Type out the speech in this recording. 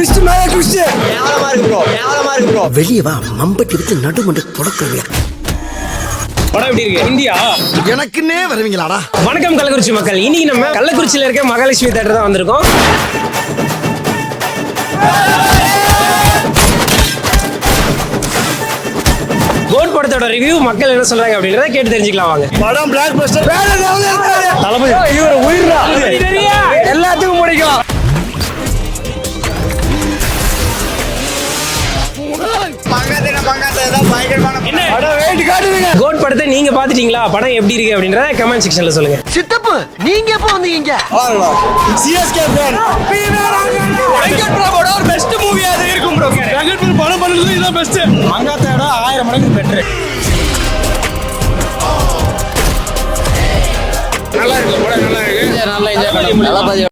Twist மேல twist. கேவலமா இருக்கு ப்ரோ. வெளிய வா, மம்பட்டி விட்டு நடுமண்ட தொடக்கறியா. படம் எப்படி இருக்கு? இந்தியா எனக்குன்னே வருவீங்களாடா. வணக்கம் கள்ளக்குறிச்சி மக்கள். இன்னைக்கு நம்ம கள்ளக்குறிச்சியில இருக்க மகாலட்சுமி தியேட்டர் தான் வந்திருக்கோம். கோட் படத்தோட ரிவ்யூ மக்கள் என்ன சொல்றாங்க அப்படின்றத கேட்டு தெரிஞ்சுக்கலாம் வாங்க. படம் பிளாக் பஸ்டர். வேற லெவல்ல இருக்கு. தளபதி இவர உயிரா. எல்லாத்துக்கும் முடிக்கும். கோட் படத்தை நீங்க பாத்துட்டீங்களா? படம் எப்படி இருக்கு அப்படின்றத கமெண்ட் செக்ஷன்ல சொல்லுங்க. சித்தப்பு நீங்க எப்போ வந்தீங்க? CSK fan. வெங்கட் பிரபுவோட ஒரு பெஸ்ட் மூவி அது இருக்கும் ப்ரோ. வெங்கட் பிரபு படம் பண்ணது இதான் பெஸ்ட். மங்காத்தோட 1000 மடங்கு பெட்டர். நல்லா இருக்கு. படம் நல்லா இருக்கு. நல்லா என்ஜாய் பண்ணலாம்.